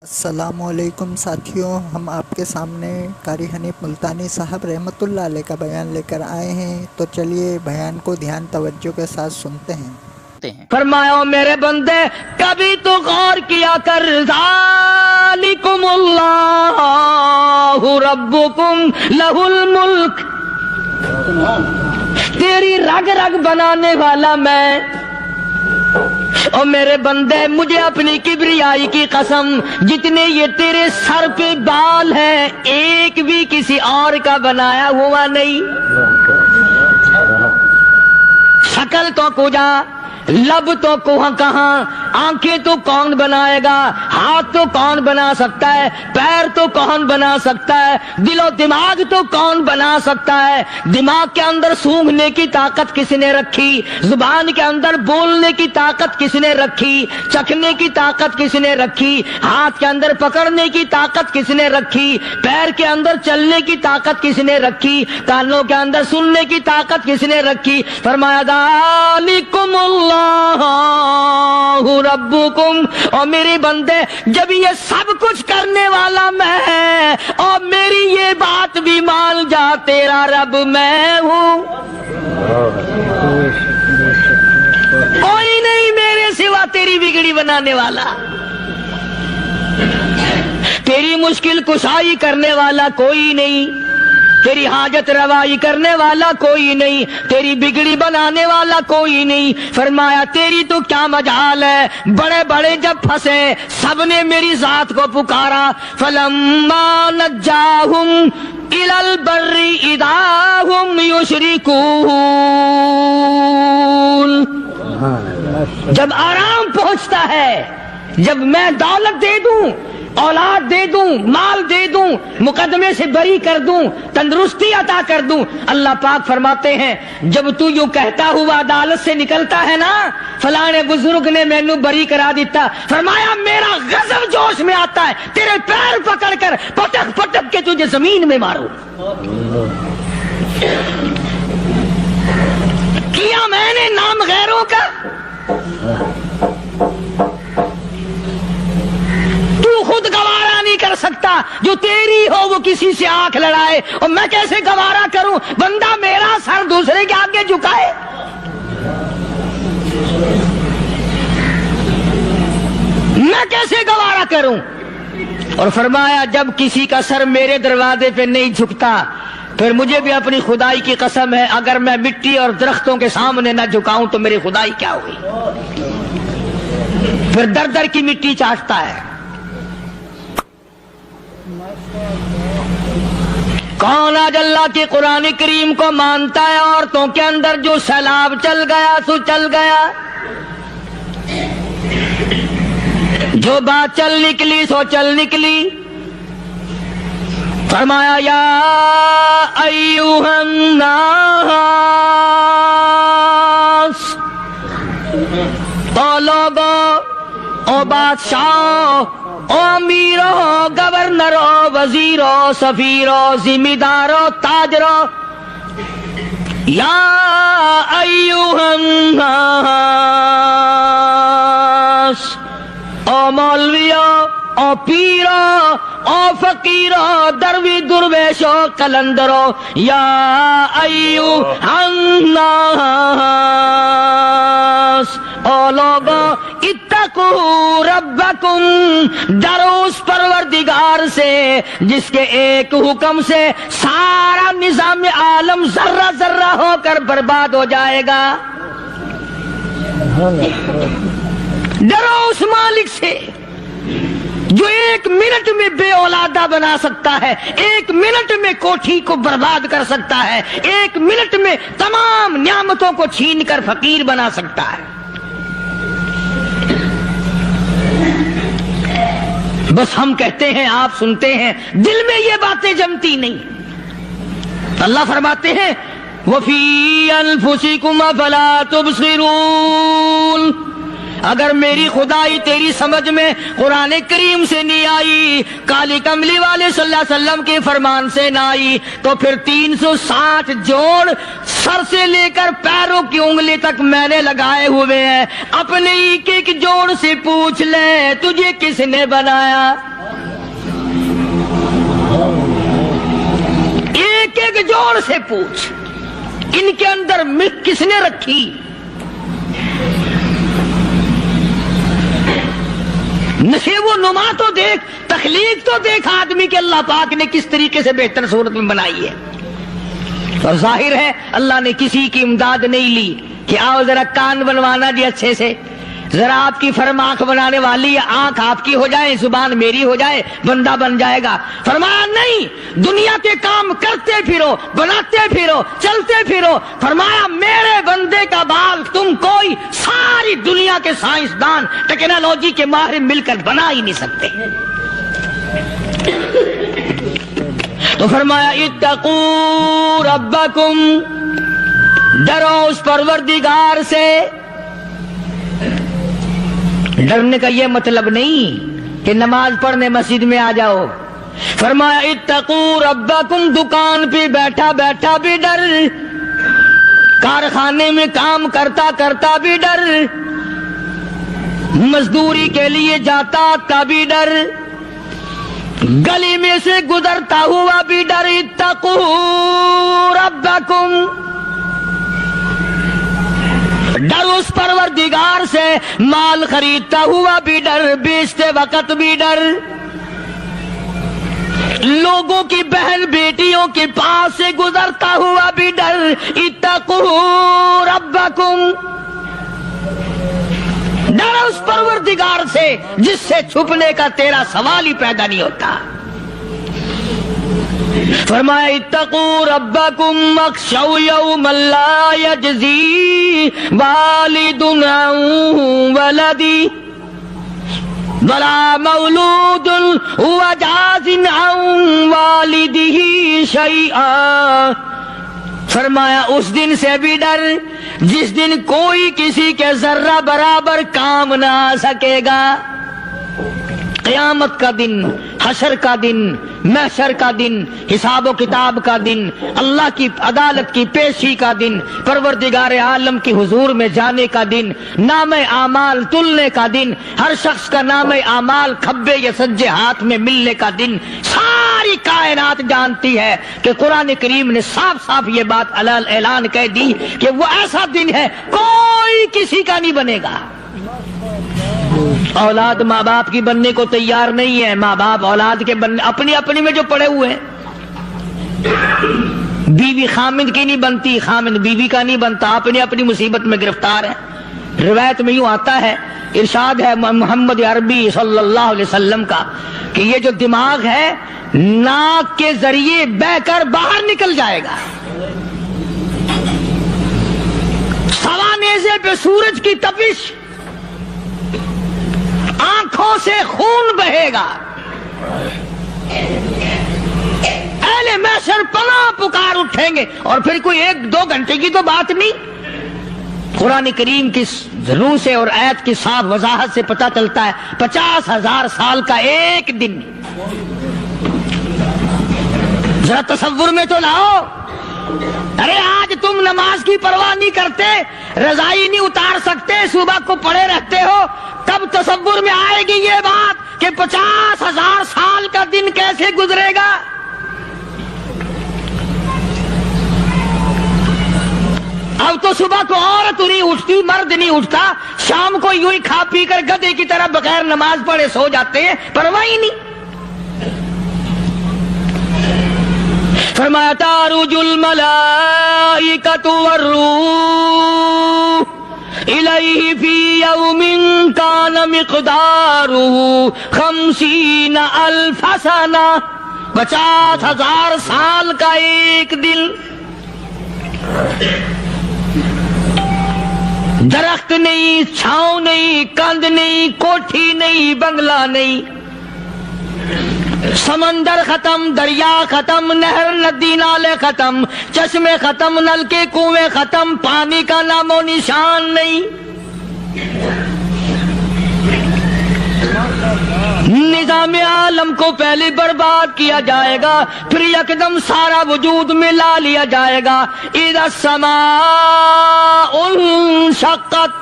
السلام علیکم ساتھیوں، ہم آپ کے سامنے قاری حنیف ملتانی صاحب رحمۃ اللہ علیہ کا بیان لے کر آئے ہیں، تو چلیے بیان کو دھیان توجہ کے ساتھ سنتے ہیں۔ فرمایا میرے بندے کبھی تو غور کیا کر، ذالکم اللہ ربکم لہ الملک، تیری رگ رگ بنانے والا میں، اور میرے بندے مجھے اپنی کبریائی کی قسم، جتنے یہ تیرے سر پہ بال ہیں ایک بھی کسی اور کا بنایا ہوا نہیں، شکل تو کجا، لب تو کہاں، آنکھیں تو کون بنائے گا، ہاتھ تو کون بنا سکتا ہے، پیر تو کون بنا سکتا ہے، دل و دماغ تو کون بنا سکتا ہے، دماغ کے اندر سونگھنے کی طاقت کس نے رکھی، زبان کے اندر بولنے کی طاقت کس نے رکھی، چکھنے کی طاقت کس نے رکھی، ہاتھ کے اندر پکڑنے کی طاقت کس نے رکھی، پیر کے اندر چلنے کی طاقت کس نے رکھی، کانوں کے اندر سننے کی طاقت کس نے رکھی؟ فرمایا ذالکم اللہ ربکم، اور میرے بندے جب یہ سب کچھ کرنے والا میں اور میری یہ بات بھی مان جا، تیرا رب میں ہوں، کوئی نہیں میرے سوا تیری بگڑی بنانے والا، تیری مشکل کشائی کرنے والا کوئی نہیں، تیری حاجت روائی کرنے والا کوئی نہیں، تیری بگڑی بنانے والا کوئی نہیں۔ فرمایا تیری تو کیا مجال ہے، بڑے بڑے جب پھنسے سب نے میری ذات کو پکارا، فلما نجاہم الی البر اذا ہم یشرکون، جب آرام پہنچتا ہے، جب میں دولت دے دوں، اولاد دے دوں، مال دے دوں، مقدمے سے بری کر دوں، تندرستی عطا کر دوں، اللہ پاک فرماتے ہیں جب تو یوں کہتا ہوا عدالت سے نکلتا ہے نا، فلاں بزرگ نے مینو بری کرا دیتا، فرمایا میرا غضب جوش میں آتا ہے، تیرے پیر پکڑ کر پٹک پٹک کے تجھے زمین میں ماروں۔ کیا میں نے نام غیروں کا، خود گوارا نہیں کر سکتا، جو تیری ہو وہ کسی سے آنکھ لڑائے، اور میں کیسے گوارا کروں بندہ میرا سر دوسرے کے آگے جھکائے؟ میں کیسے گوارا کروں؟ اور فرمایا جب کسی کا سر میرے دروازے پہ نہیں جھکتا، پھر مجھے بھی اپنی خدائی کی قسم ہے، اگر میں مٹی اور درختوں کے سامنے نہ جھکاؤں تو میری خدائی کیا ہوئی؟ پھر در در کی مٹی چاٹتا ہے۔ کون آج اللہ کے قرآن کریم کو مانتا ہے؟ عورتوں کے اندر جو سیلاب چل گیا سو چل گیا، جو بات چل نکلی سو چل نکلی۔ فرمایا یا ایھا الناس، تو لوگوں، او بادشاہ، او امیرو، گورنرو، وزیرو، سفیرو، ذمہ دارو، تاجرو، یا ایھا الناس، او مولویو، او پیرو، او فقیرو، دروی درویشو، کلندرو، یا ایھا الناس، او لوگوں اتقوا ربکم، ڈرو اس پروردگار سے جس کے ایک حکم سے سارا نظام عالم ذرہ ذرہ ہو کر برباد ہو جائے گا۔ ڈرو اس مالک سے جو ایک منٹ میں بے اولادہ بنا سکتا ہے، ایک منٹ میں کوٹھی کو برباد کر سکتا ہے، ایک منٹ میں تمام نعمتوں کو چھین کر فقیر بنا سکتا ہے۔ بس ہم کہتے ہیں، آپ سنتے ہیں، دل میں یہ باتیں جمتی نہیں۔ اللہ فرماتے ہیں وَفِي أَنفُسِكُمْ أَفَلَا تُبْصِرُونَ، اگر میری خدائی تیری سمجھ میں قرآن کریم سے نہیں آئی، کالی کملی والے صلی اللہ علیہ وسلم کے فرمان سے نہ آئی، تو پھر 360 جوڑ سر سے لے کر پیروں کی انگلی تک میں نے لگائے ہوئے ہیں، اپنے ایک ایک جوڑ سے پوچھ لے تجھے کس نے بنایا؟ ایک ایک جوڑ سے پوچھ، ان کے اندر مٹ کس نے رکھی؟ نشیب و نما تو دیکھ، تخلیق تو دیکھ آدمی کے اللہ پاک نے کس طریقے سے بہتر صورت میں بنائی ہے۔ اور ظاہر ہے اللہ نے کسی کی امداد نہیں لی کہ آؤ ذرا کان بنوانا جی اچھے سے، ذرا آپ کی فرم آنکھ بنانے والی ہے، آنکھ آپ کی ہو جائے، زبان میری ہو جائے، بندہ بن جائے گا۔ فرمایا نہیں، دنیا کے کام کرتے پھرو، بناتے پھرو، چلتے پھرو۔ فرمایا میرے بندے کا بال تم کوئی ساری دنیا کے سائنسدان ٹیکنالوجی کے ماہر مل کر بنا ہی نہیں سکتے۔ تو فرمایا اتقوا ربکم، ڈرو اس پروردگار سے۔ ڈرنے کا یہ مطلب نہیں کہ نماز پڑھنے مسجد میں آ جاؤ۔ فرمایا اتقوا ربکم، دکان پہ بیٹھا بیٹھا بھی ڈر، کارخانے میں کام کرتا کرتا بھی ڈر، مزدوری کے لیے جاتا کا بھی ڈر، گلی میں سے گزرتا ہوا بھی ڈر۔ اتقوا ربکم، ڈر اس پروردگار سے، مال خریدتا ہوا بھی ڈر، بیچتے وقت بھی ڈر، لوگوں کی بہن بیٹیوں کے پاس سے گزرتا ہوا بھی ڈر۔ اتقوا ربکم، ڈر اس پروردگار سے جس سے چھپنے کا تیرا سوال ہی پیدا نہیں ہوتا۔ فرمایا اتقوا ربکم واخشوا یوما لا یجزی والد عن ولدی ولا مولود هو جاز عن والدہ شیئا۔ فرمایا اس دن سے بھی ڈر جس دن کوئی کسی کے ذرہ برابر کام نہ آ سکے گا۔ قیامت کا دن، حشر کا دن، محشر کا دن، حساب و کتاب کا دن، اللہ کی عدالت کی پیشی کا دن، پروردگار عالم کی حضور میں جانے کا دن، نام اعمال تلنے کا دن، ہر شخص کا نام اعمال کھبے یا سجے ہاتھ میں ملنے کا دن۔ ساری کائنات جانتی ہے کہ قرآن کریم نے صاف صاف یہ بات اعلان کہہ دی کہ وہ ایسا دن ہے کوئی کسی کا نہیں بنے گا۔ اولاد ماں باپ کی بننے کو تیار نہیں ہے، ماں باپ اولاد کے بننے اپنی اپنی میں جو پڑے ہوئے ہیں۔ بیوی خامند کی نہیں بنتی، خامند بیوی کا نہیں بنتا، اپنی اپنی مصیبت میں گرفتار ہے۔ روایت میں یوں آتا ہے، ارشاد ہے محمد عربی صلی اللہ علیہ وسلم کا کہ یہ جو دماغ ہے ناک کے ذریعے بہ کر باہر نکل جائے گا، سوا نیزے پہ سورج کی تپش، آنکھوں سے خون بہے گا، اہل محشر پناہ پکار اٹھیں گے۔ اور پھر کوئی 1-2 گھنٹے کی تو بات نہیں، قرآن کریم کی روح سے اور آیت کی صاف وضاحت سے پتہ چلتا ہے 50,000 سال کا ایک دن۔ ذرا تصور میں تو لاؤ، ارے آج تم نماز کی پرواہ نہیں کرتے، رضائی نہیں اتار سکتے، صبح کو پڑے رہتے ہو، تب تصور میں آئے گی یہ بات کہ 50,000 سال کا دن کیسے گزرے گا۔ اب تو صبح کو عورت نہیں اٹھتی، مرد نہیں اٹھتا، شام کو یوں ہی کھا پی کر گدھے کی طرح بغیر نماز پڑھے سو جاتے ہیں، پرواہ ہی نہیں۔ فرمایا تعرج الملائکۃ والروح الیہ فی یوم کان مقدارہ 50,000 سنہ، 50,000 سال کا ایک دن۔ درخت نہیں، چھاؤں نہیں، کند نہیں، کوٹھی نہیں، بنگلہ نہیں، سمندر ختم، دریا ختم، نہر ندی نالے ختم، چشمے ختم، نل کے کنویں ختم، پانی کا نام و نشان نہیں۔ نظام عالم کو پہلے برباد کیا جائے گا، پھر یکدم سارا وجود میں لا لیا جائے گا۔ اذا السماء انشقت،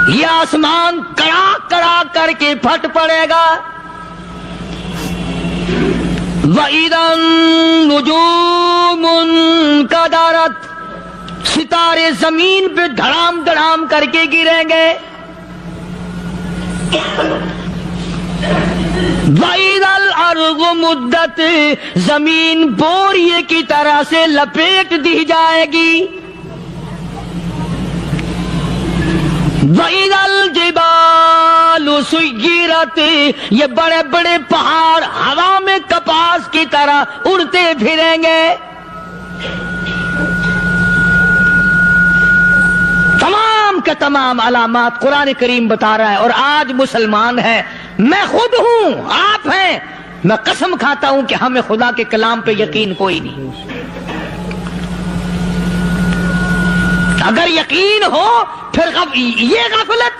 یہ آسمان کڑاک کڑاک کر کے پھٹ پڑے گا۔ وَإِذَا النُّجُومُ انْكَدَرَتْ، ستارے زمین پہ دھڑام دھڑام کر کے گریں گے۔ وَإِذَا الْأَرْضُ مُدَّتْ، زمین بوریے کی طرح سے لپیٹ دی جائے گی۔ وَإِذَا الْجِبَالُ سُيِّرَتْ، یہ بڑے بڑے پہاڑ ہوا میں کپاس کی طرح اڑتے پھریں گے۔ تمام کے تمام علامات قرآن کریم بتا رہا ہے، اور آج مسلمان ہے، میں خود ہوں، آپ ہیں، میں قسم کھاتا ہوں کہ ہمیں خدا کے کلام پہ یقین کوئی نہیں۔ اگر یقین ہو پھر یہ غفلت۔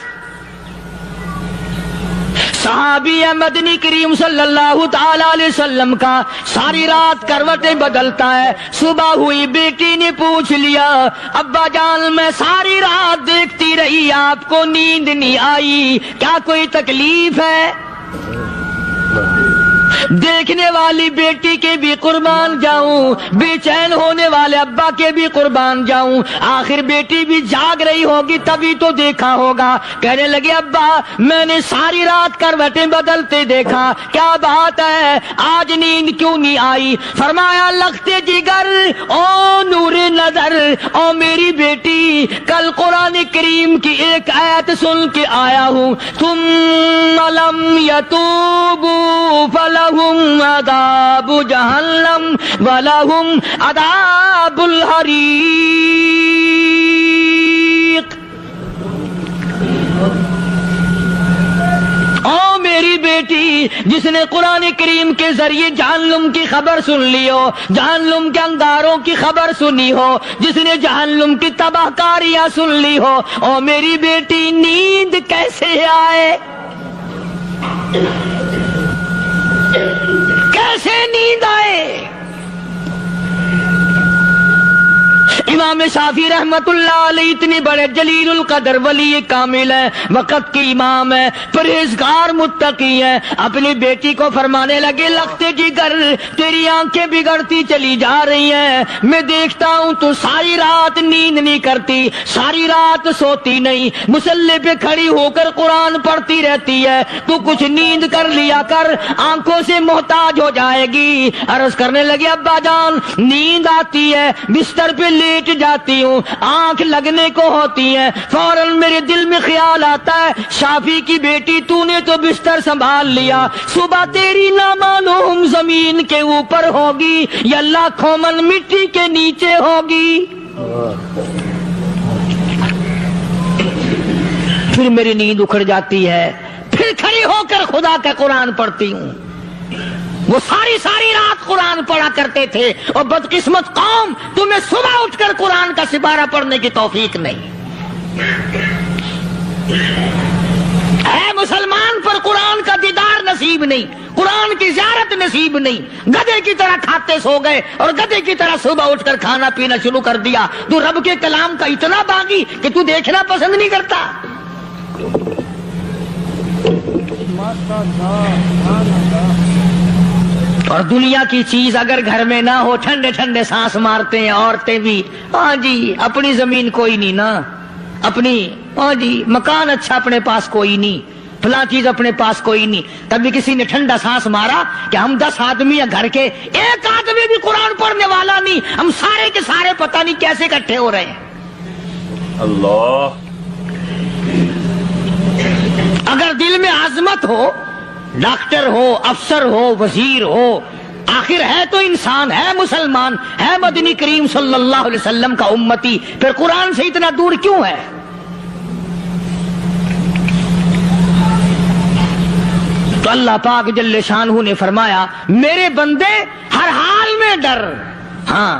صحابی مدنی کریم صلی اللہ تعالی علیہ وسلم کا ساری رات کروٹیں بدلتا ہے، صبح ہوئی بیٹی نے پوچھ لیا، ابا جان میں ساری رات دیکھتی رہی، آپ کو نیند نہیں آئی، کیا کوئی تکلیف ہے؟ دیکھنے والی بیٹی کے بھی قربان جاؤں، بے چین ہونے والے ابا کے بھی قربان جاؤں، آخر بیٹی بھی جاگ رہی ہوگی تبھی تو دیکھا ہوگا۔ کہنے لگے ابا میں نے ساری رات کروٹیں بدلتے دیکھا، کیا بات ہے آج نیند کیوں نہیں آئی؟ فرمایا لختے جگر او نور نظر، او میری بیٹی کل قرآن کریم کی ایک آیت سن کے آیا ہوں، ثم لم یتوبوا فلہم عذاب جہنم ولہم عذاب الحریق۔ او میری بیٹی جس نے قرآن کریم کے ذریعے جہنم کی خبر سن لی ہو، جہنم کے انگاروں کی خبر سنی ہو، جس نے جہنم کی تباہ کاریاں سن لی ہو، او میری بیٹی نیند کیسے آئے؟ کیسے نیند آئے؟ امام شافعی رحمت اللہ علیہ اتنے بڑے جلیل القدر ولی کامل ہیں، وقت کے امام ہیں، پرہیزگار متقی ہیں، اپنی بیٹی کو فرمانے لگے لختے جگر تیری آنکھیں بگڑتی چلی جا رہی ہیں، میں دیکھتا ہوں تو ساری رات نیند نہیں کرتی، ساری رات سوتی نہیں، مصلی پہ کھڑی ہو کر قرآن پڑھتی رہتی ہے، تو کچھ نیند کر لیا کر، آنکھوں سے محتاج ہو جائے گی۔ عرض کرنے لگے ابا جان نیند آتی ہے، بستر پہ لیٹ جاتی ہوں، آنکھ لگنے کو ہوتی ہے، فوراً میرے دل میں خیال آتا ہے شافی کی بیٹی تو نے تو بستر سنبھال لیا، صبح تیری نہ معلوم زمین کے اوپر ہوگی یا لاکھوں من مٹی کے نیچے ہوگی۔ پھر میری نیند اکھڑ جاتی ہے، پھر کھڑی ہو کر خدا کا قرآن پڑھتی ہوں۔ وہ ساری رات قرآن پڑھا کرتے تھے، اور بدقسمت قوم تمہیں صبح اٹھ کر قرآن کا سپارہ پڑھنے کی توفیق نہیں ہے۔ مسلمان پر قرآن کا دیدار نصیب نہیں، قرآن کی زیارت نصیب نہیں، گدھے کی طرح کھاتے سو گئے اور گدھے کی طرح صبح اٹھ کر کھانا پینا شروع کر دیا۔ تو رب کے کلام کا اتنا باغی کہ تو دیکھنا پسند نہیں کرتا۔ اور دنیا کی چیز اگر گھر میں نہ ہو، ٹھنڈے ٹھنڈے سانس مارتے ہیں عورتیں بھی، ہاں جی اپنی زمین کوئی نہیں نا، اپنی ہاں جی مکان اچھا اپنے پاس کوئی نہیں، فلاں چیز اپنے پاس کوئی نہیں۔ کبھی کسی نے ٹھنڈا سانس مارا کہ ہم 10 آدمی ہیں گھر کے، ایک آدمی بھی قرآن پڑھنے والا نہیں، ہم سارے کے سارے پتہ نہیں کیسے اکٹھے ہو رہے ہیں۔ اللہ، اگر دل میں عظمت ہو، ڈاکٹر ہو، افسر ہو، وزیر ہو، آخر ہے تو انسان، ہے مسلمان، ہے مدنی کریم صلی اللہ علیہ وسلم کا امتی، پھر قرآن سے اتنا دور کیوں ہے؟ تو اللہ پاک جل شانہ نے فرمایا میرے بندے ہر حال میں ڈر، ہاں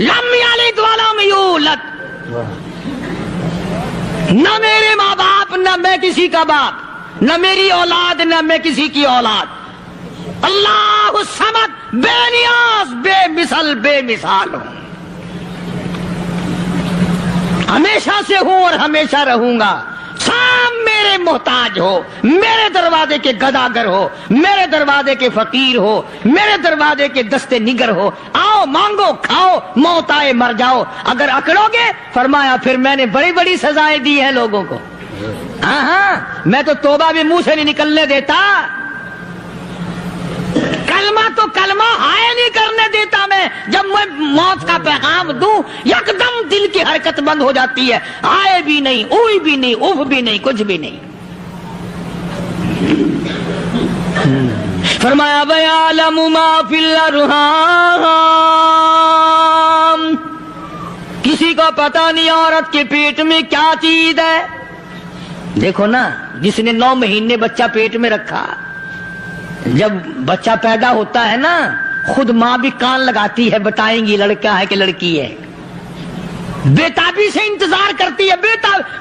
لم یلد ولم یولد. نہ میرے ماں باپ، نہ میں کسی کا باپ، نہ میری اولاد، نہ میں کسی کی اولاد. اللہ الصمد، بے نیاز، بے مثل، بے مثال ہوں. ہمیشہ سے ہوں اور ہمیشہ رہوں گا. سام میرے محتاج ہو، میرے دروازے کے گداگر ہو، میرے دروازے کے فقیر ہو، میرے دروازے کے دستے نگر ہو. آؤ مانگو کھاؤ، موت آئے مر جاؤ. اگر اکڑو گے فرمایا پھر میں نے بڑی بڑی سزائیں دی ہیں لوگوں کو. ہاں میں تو توبہ بھی منہ سے نہیں نکلنے دیتا. کلمہ تو کلمہ ہائے نہیں کرنے دیتا میں. جب میں موت کا پیغام دوں یکدم دل کی حرکت بند ہو جاتی ہے. ہائے بھی نہیں، اوئی بھی نہیں، اف بھی نہیں، کچھ بھی نہیں. فرمایا وَيَعْلَمُ مَا فِي الْأَرْحَامِ. کسی کو پتہ نہیں عورت کے پیٹ میں کیا چیز ہے. دیکھو نا، جس نے 9 مہینے بچہ پیٹ میں رکھا، جب بچہ پیدا ہوتا ہے نا خود ماں بھی کان لگاتی ہے، بتائیں گی لڑکا ہے کہ لڑکی ہے. بےتابی سے انتظار کرتی ہے،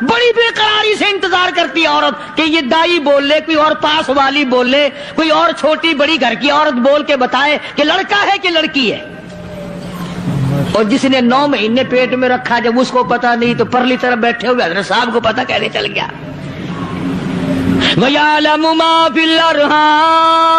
بڑی بے قراری سے انتظار کرتی ہے عورت کہ یہ دائی بول لے، کوئی اور پاس والی بول لے، کوئی اور چھوٹی بڑی گھر کی عورت بول کے بتائے کہ لڑکا ہے کہ لڑکی ہے. اور جس نے 9 مہینے پیٹ میں رکھا، جب اس کو پتا نہیں تو پرلی طرف بیٹھے ہوئے حضرت صاحب کو پتا کیسے چل گیا. وَيَعْلَمُ مَا فِي الْأَرْحَامِ.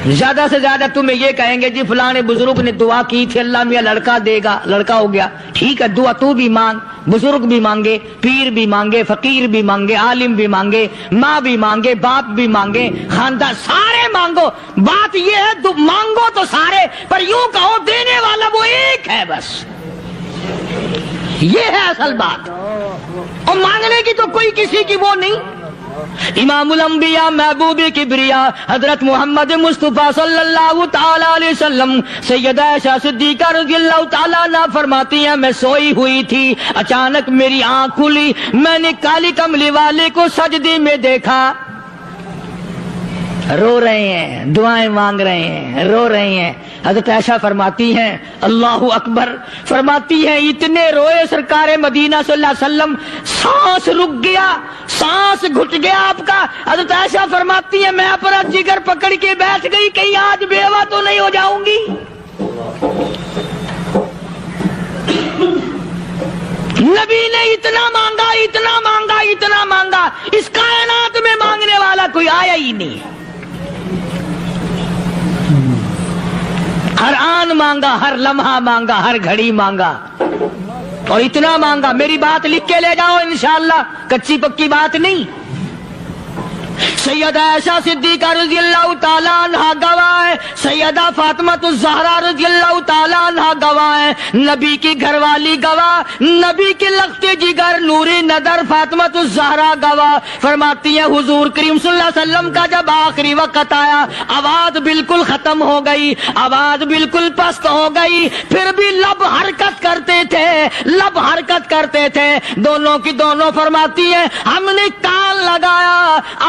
زیادہ سے زیادہ تمہیں یہ کہیں گے جی فلاں بزرگ نے دعا کی تھی اللہ میاں لڑکا دے گا، لڑکا ہو گیا. ٹھیک ہے، دعا تو بھی مانگ، بزرگ بھی مانگے، پیر بھی مانگے، فقیر بھی مانگے، عالم بھی مانگے، ماں بھی مانگے، باپ بھی مانگے، خاندان سارے مانگو. بات یہ ہے مانگو تو سارے، پر یوں کہو دینے والا وہ ایک ہے بس. یہ ہے اصل بات. اور مانگنے کی تو کوئی کسی کی وہ نہیں. امام الانبیاء محبوب کبریا حضرت محمد مصطفیٰ صلی اللہ تعالی علیہ وسلم سیدہ عائشہ صدیقہ رضی اللہ تعالیٰ عنہا فرماتی ہیں میں سوئی ہوئی تھی، اچانک میری آنکھ کھلی، میں نے کالی کملی والے کو سجدے میں دیکھا. رو رہے ہیں، دعائیں مانگ رہے ہیں، رو رہے ہیں. حضرت عائشہ فرماتی ہیں اللہ اکبر، فرماتی ہیں اتنے روئے سرکار مدینہ صلی اللہ علیہ وسلم، سانس رک گیا، سانس گھٹ گیا آپ کا. حضرت عائشہ فرماتی ہیں میں اپنا جگر پکڑ کے بیٹھ گئی، کہیں آج بیوہ تو نہیں ہو جاؤں گی. نبی نے اتنا مانگا، اتنا مانگا، اتنا مانگا، اس کائنات میں مانگنے والا کوئی آیا ہی نہیں. ہر آن مانگا، ہر لمحہ مانگا، ہر گھڑی مانگا، اور اتنا مانگا. میری بات لکھ کے لے جاؤ انشاءاللہ، کچی پکی بات نہیں. سیدہ عائشہ صدیقہ رضی اللہ تعالیٰ عنہا گواہ ہے، سیدہ فاطمہ الزہرا رضی اللہ تعالیٰ عنہا گواہ ہے، نبی کی گھر والی گواہ، نبی کے لخت جگر نوری نظر فاطمہ الزہرا گواہ. فرماتی ہیں حضور کریم صلی اللہ علیہ وسلم کا جب آخری وقت آیا، آواز بالکل ختم ہو گئی، آواز بالکل پست ہو گئی، پھر بھی لب حرکت کرتے تھے، لب حرکت کرتے تھے، دونوں کی دونوں. فرماتی ہیں ہم نے کان لگایا،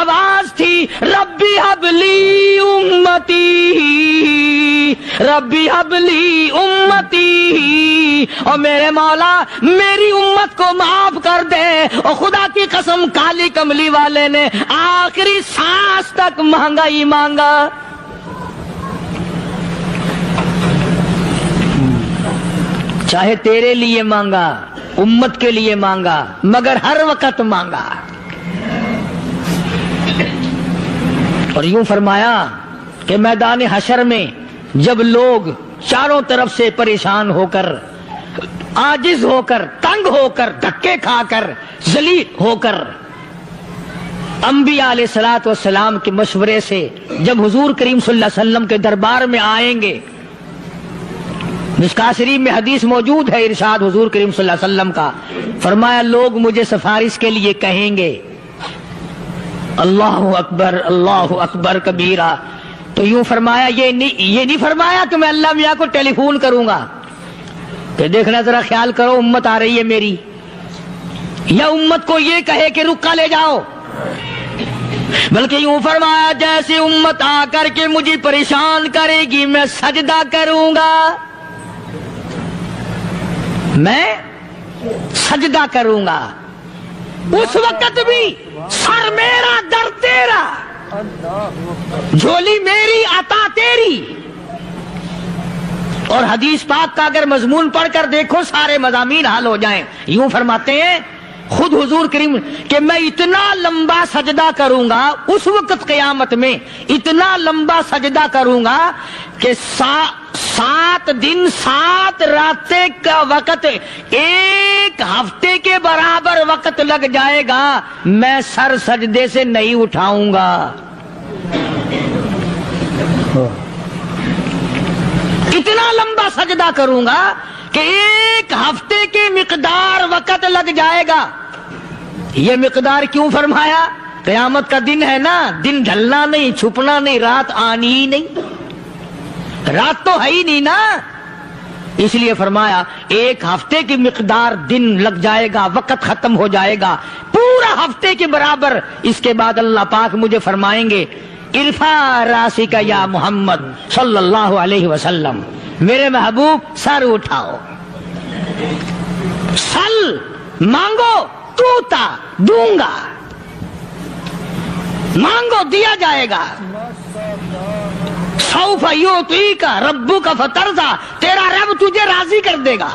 آواز تھی ربی حبلی امتی، ربی حبلی امتی، اور میرے مولا میری امت کو معاف کر دے. اور خدا کی قسم کالی کملی والے نے آخری سانس تک مانگا ہی مانگا. چاہے تیرے لیے مانگا، امت کے لیے مانگا، مگر ہر وقت مانگا. اور یوں فرمایا کہ میدان حشر میں جب لوگ چاروں طرف سے پریشان ہو کر، عاجز ہو کر، تنگ ہو کر، دھکے کھا کر، ذلیل ہو کر، انبیاء علیہ الصلوۃ والسلام کے مشورے سے جب حضور کریم صلی اللہ علیہ وسلم کے دربار میں آئیں گے، مشکاۃ شریف میں حدیث موجود ہے، ارشاد حضور کریم صلی اللہ علیہ وسلم کا، فرمایا لوگ مجھے سفارش کے لیے کہیں گے اللہ اکبر، اللہ اکبر کبیرہ. تو یوں فرمایا یہ نہیں فرمایا کہ میں اللہ میاں کو ٹیلی فون کروں گا کہ دیکھنا ذرا خیال کرو امت آ رہی ہے میری، یا امت کو یہ کہے کہ رکا لے جاؤ. بلکہ یوں فرمایا جیسے امت آ کر کے مجھے پریشان کرے گی میں سجدہ کروں گا، میں سجدہ کروں گا، اس وقت بھی سر میرا در تیرا، جھولی میری عطا تیری۔ اور حدیث پاک کا اگر مضمون پڑھ کر دیکھو سارے مضامین حل ہو جائیں۔ یوں فرماتے ہیں خود حضور کریم کہ میں اتنا لمبا سجدہ کروں گا اس وقت قیامت میں، اتنا لمبا سجدہ کروں گا کہ 7 دن 7 راتیں کا وقت 1 ہفتے کے برابر وقت لگ جائے گا، میں سر سجدے سے نہیں اٹھاؤں گا۔ اتنا لمبا سجدہ کروں گا کہ 1 ہفتے کی مقدار وقت لگ جائے گا۔ یہ مقدار کیوں فرمایا؟ قیامت کا دن ہے نا، دن ڈھلنا نہیں، چھپنا نہیں، رات آنی ہی نہیں، رات تو ہے ہی نہیں نا، اس لیے فرمایا 1 ہفتے کی مقدار دن لگ جائے گا، وقت ختم ہو جائے گا پورا ہفتے کے برابر۔ اس کے بعد اللہ پاک مجھے فرمائیں گے ارفع راسک یا محمد صلی اللہ علیہ وسلم، میرے محبوب سر اٹھاؤ، سل مانگو توتا دوں گا، مانگو دیا جائے گا، سوف یعطیک ربک فترضی، تیرا رب تجھے راضی کر دے گا۔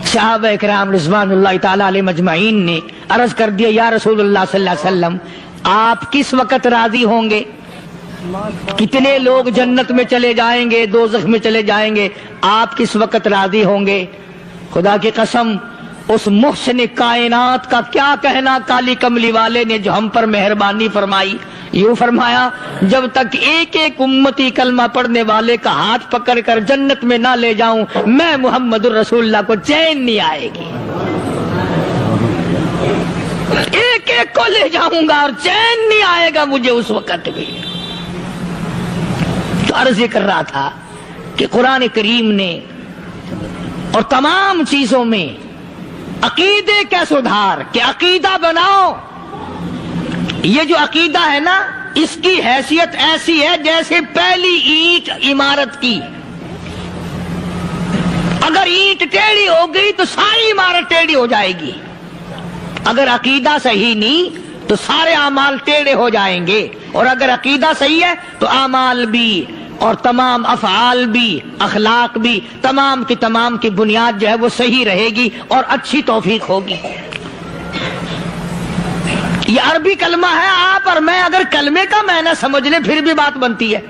صحابہ کرام رضوان اللہ تعالی علیہ مجمعین نے عرض کر دیا یا رسول اللہ صلی اللہ علیہ وسلم آپ کس وقت راضی ہوں گے؟ کتنے لوگ جنت میں چلے جائیں گے، دوزخ میں چلے جائیں گے، آپ کس وقت راضی ہوں گے؟ خدا کی قسم اس محسن کائنات کا کیا کہنا کالی کملی والے نے جو ہم پر مہربانی فرمائی۔ یوں فرمایا جب تک ایک ایک امتی کلمہ پڑھنے والے کا ہاتھ پکڑ کر جنت میں نہ لے جاؤں میں محمد الرسول اللہ کو چین نہیں آئے گی، ایک ایک کو لے جاؤں گا اور چین نہیں آئے گا مجھے اس وقت بھی۔ تو عرض یہ کر رہا تھا کہ قرآن کریم نے اور تمام چیزوں میں عقیدے کا سدھار کہ عقیدہ بناؤ، یہ جو عقیدہ ہے نا اس کی حیثیت ایسی ہے جیسے پہلی اینٹ عمارت کی، اگر اینٹ ٹیڑھی ہو گئی تو ساری عمارت ٹیڑھی ہو جائے گی، اگر عقیدہ صحیح نہیں تو سارے اعمال ٹیڑھے ہو جائیں گے، اور اگر عقیدہ صحیح ہے تو اعمال بھی اور تمام افعال بھی اخلاق بھی تمام کی بنیاد جو ہے وہ صحیح رہے گی اور اچھی توفیق ہوگی۔ یہ عربی کلمہ ہے، آپ اور میں اگر کلمے کا معنی سمجھ لیں پھر بھی بات بنتی ہے۔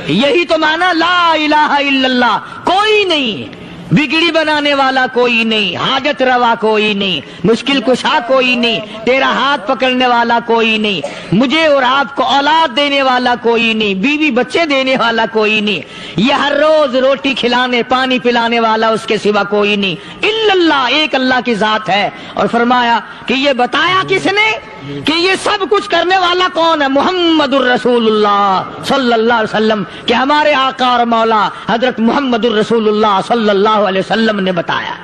یہی تو معنی لا الہ الا اللہ، کوئی نہیں، بگڑی بنانے والا کوئی نہیں، حاجت روا کوئی نہیں، مشکل کشا کوئی نہیں، تیرا ہاتھ پکڑنے والا کوئی نہیں، مجھے اور آپ کو اولاد دینے والا کوئی نہیں، بیوی بچے دینے والا کوئی نہیں، یہ ہر روز روٹی کھلانے پانی پلانے والا اس کے سوا کوئی نہیں، الا اللہ، ایک اللہ کی ذات ہے۔ اور فرمایا کہ یہ بتایا کس نے کہ یہ سب کچھ کرنے والا کون ہے؟ محمد الرسول اللہ صلی اللہ علیہ وسلم، کہ ہمارے آقا اور مولا حضرت محمد الرسول اللہ صلی اللہ علیہ وسلم نے بتایا۔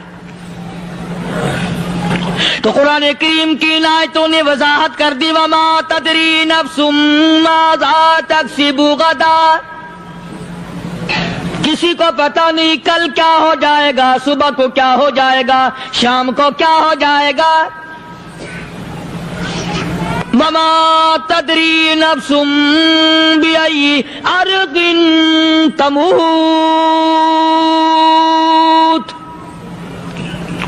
تو قرآن کریم کی آیتوں نے وضاحت کر دی وما تدری نفس ماذا تکسب غدا، کسی کو پتہ نہیں کل کیا ہو جائے گا، صبح کو کیا ہو جائے گا، شام کو کیا ہو جائے گا۔ وما تدری نفس بأي أرض تموت،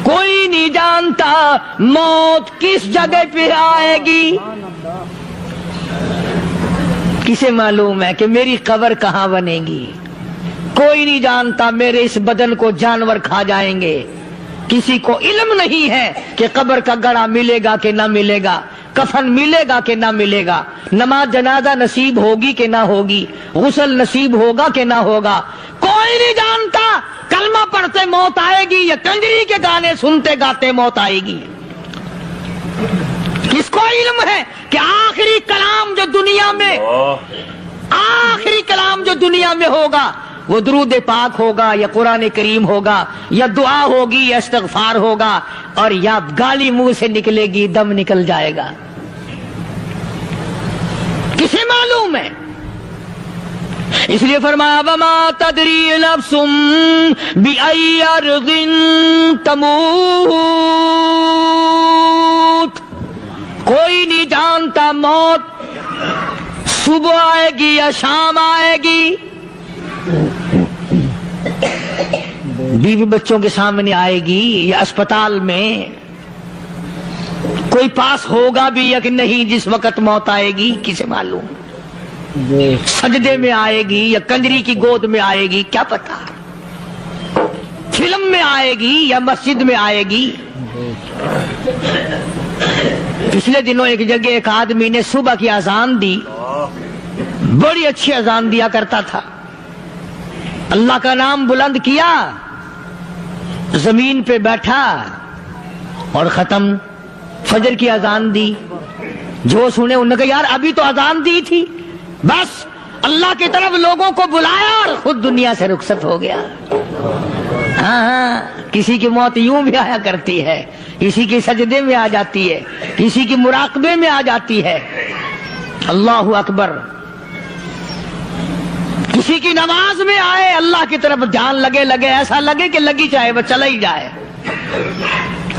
کوئی نہیں جانتا موت کس جگہ پہ آئے گی۔ کسے معلوم ہے کہ میری قبر کہاں بنے گی؟ کوئی نہیں جانتا میرے اس بدن کو جانور کھا جائیں گے، کسی کو علم نہیں ہے کہ قبر کا گڑھا ملے گا کہ نہ ملے گا، کفن ملے گا کہ نہ ملے گا، نماز جنازہ نصیب ہوگی کہ نہ ہوگی، غسل نصیب ہوگا کہ نہ ہوگا، کوئی نہیں جانتا کلمہ پڑھتے موت آئے گی یا کنجری کے گانے سنتے گاتے موت آئے گی۔ کس کو علم ہے کہ آخری کلام جو دنیا میں ہوگا وہ درود پاک ہوگا یا قرآن کریم ہوگا یا دعا ہوگی یا استغفار ہوگا، اور یا گالی منہ سے نکلے گی دم نکل جائے گا۔ اس لیے فرمایا وما تدری نفس بأی ارض تموت، کوئی نہیں جانتا موت صبح آئے گی یا شام آئے گی، بیوی بچوں کے سامنے آئے گی یا اسپتال میں، کوئی پاس ہوگا بھی یا کہ نہیں جس وقت موت آئے گی کسے معلوم، سجدے میں آئے گی یا کنجری کی گود میں آئے گی کیا پتا، فلم میں آئے گی یا مسجد میں آئے گی۔ پچھلے دنوں ایک جگہ ایک آدمی نے صبح کی اذان دی، بڑی اچھی اذان دیا کرتا تھا، اللہ کا نام بلند کیا، زمین پہ بیٹھا اور ختم، فجر کی اذان دی، جو سنے انہوں نے کہا یار ابھی تو اذان دی تھی، بس اللہ کی طرف لوگوں کو بلایا اور خود دنیا سے رخصت ہو گیا۔ ہاں کسی کی موت یوں بھی آیا کرتی ہے، کسی کی سجدے میں آ جاتی ہے، کسی کی مراقبے میں آ جاتی ہے، اللہ اکبر، کسی کی نماز میں آئے، اللہ کی طرف دھیان لگے ایسا لگے کہ لگی جائے وہ چلا ہی جائے۔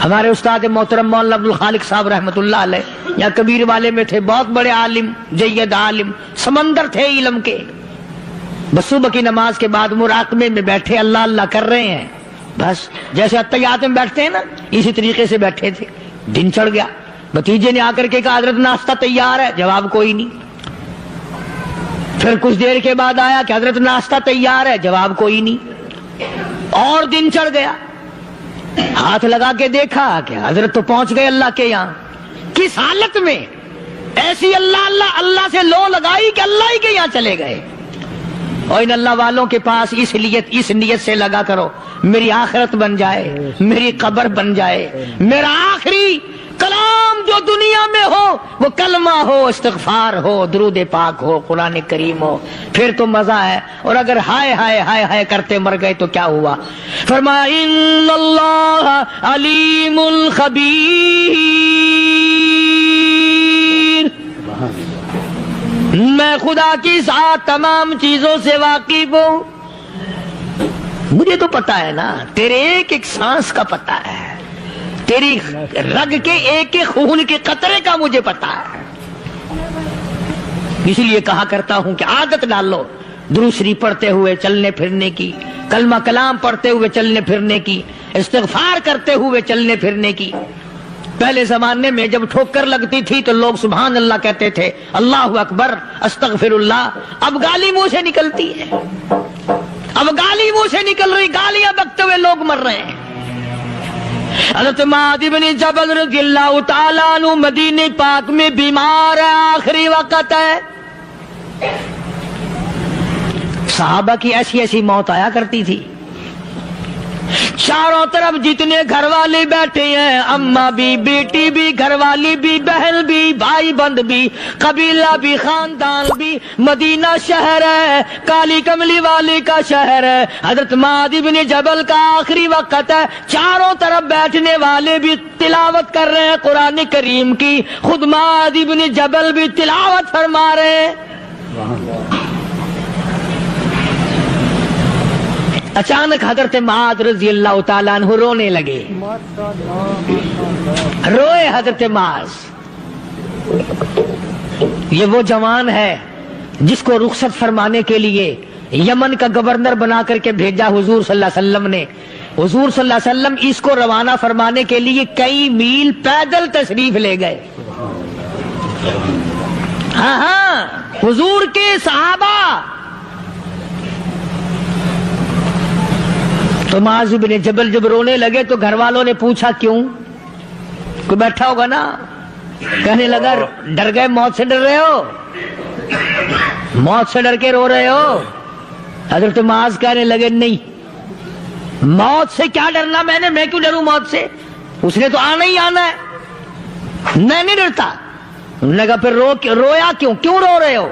ہمارے استاد محترم مولانا عبد الخالق صاحب رحمۃ اللہ علیہ یا کبیر والے میں تھے، بہت بڑے عالم، جید عالم، سمندر تھے علم کے، بس صبح کی نماز کے بعد مراقبے میں بیٹھے اللہ اللہ کر رہے ہیں، بس جیسے اتحیات میں بیٹھتے ہیں نا اسی طریقے سے بیٹھے تھے، دن چڑھ گیا، بھتیجے نے آ کر کے کہا حضرت ناشتہ تیار ہے، جواب کوئی نہیں، پھر کچھ دیر کے بعد آیا کہ حضرت ناشتہ تیار ہے، جواب کوئی نہیں، اور دن چڑھ گیا، ہاتھ لگا کے دیکھا کہ حضرت تو پہنچ گئے اللہ کے یہاں، کس حالت میں، ایسی اللہ اللہ اللہ سے لو لگائی کہ اللہ ہی کے یہاں چلے گئے۔ اور ان اللہ والوں کے پاس اس نیت سے لگا کرو میری آخرت بن جائے، میری قبر بن جائے، میرا آخری کلام جو دنیا میں ہو وہ کلمہ ہو، استغفار ہو، درود پاک ہو، قرآن کریم ہو، پھر تو مزہ ہے، اور اگر ہائے ہائے ہائے ہائے کرتے مر گئے تو کیا ہوا؟ فرمایا ان اللہ علیم خبیر، میں خدا کی ذات تمام چیزوں سے واقف ہوں، مجھے تو پتا ہے نا، تیرے ایک ایک سانس کا پتا ہے، تیری رگ کے ایک ایک خون کے قطرے کا مجھے پتا ہے، اس لیے کہا کرتا ہوں کہ عادت ڈال لو درود شریف پڑھتے ہوئے چلنے پھرنے کی، کلمہ کلام پڑھتے ہوئے چلنے پھرنے کی، استغفار کرتے ہوئے چلنے پھرنے کی۔ پہلے زمانے میں جب ٹھوکر لگتی تھی تو لوگ سبحان اللہ کہتے تھے، اللہ اکبر، استغفر اللہ، اب گالی منہ سے نکلتی ہے، اب گالی منہ سے نکل رہی، گالیاں بکتے ہوئے لوگ مر رہے ہیں۔ حضرت معاذ بن جبل رضی اللہ تعالیٰ عنہ مدینہ پاک میں بیمار ہے، آخری وقت ہے، صحابہ کی ایسی ایسی موت آیا کرتی تھی، چاروں طرف جتنے گھر والے بیٹھے ہیں، اماں بھی، بیٹی بھی، گھر والی بھی، بہن بھی، بھائی بند بھی، قبیلہ بھی، خاندان بھی، مدینہ شہر ہے، کالی کملی والے کا شہر ہے، حضرت معاذ بن جبل کا آخری وقت ہے، چاروں طرف بیٹھنے والے بھی تلاوت کر رہے ہیں قرآن کریم کی، خود معاذ بن جبل بھی تلاوت فرما رہے ہیں۔ اچانک حضرت معاذ رضی اللہ تعالیٰ عنہ رونے لگے، روئے حضرت معاذ۔ یہ وہ جوان ہے جس کو رخصت فرمانے کے لیے یمن کا گورنر بنا کر کے بھیجا حضور صلی اللہ علیہ وسلم نے، حضور صلی اللہ علیہ وسلم اس کو روانہ فرمانے کے لیے کئی میل پیدل تشریف لے گئے۔ ہاں حضور کے صحابہ، تو معاذ بن جبل جب رونے لگے تو گھر والوں نے پوچھا کیوں؟ کوئی بیٹھا ہوگا نا، کہنے لگا ڈر گئے، موت سے ڈر رہے ہو، موت سے ڈر کے رو رہے ہو؟ حضرت معاذ کہنے لگے نہیں، موت سے کیا ڈرنا، میں کیوں ڈروں موت سے، اس نے تو آنا ہی آنا ہے، میں نہیں ڈرتا۔ انہوں نے کہا پھر رویا کیوں رو رہے ہو؟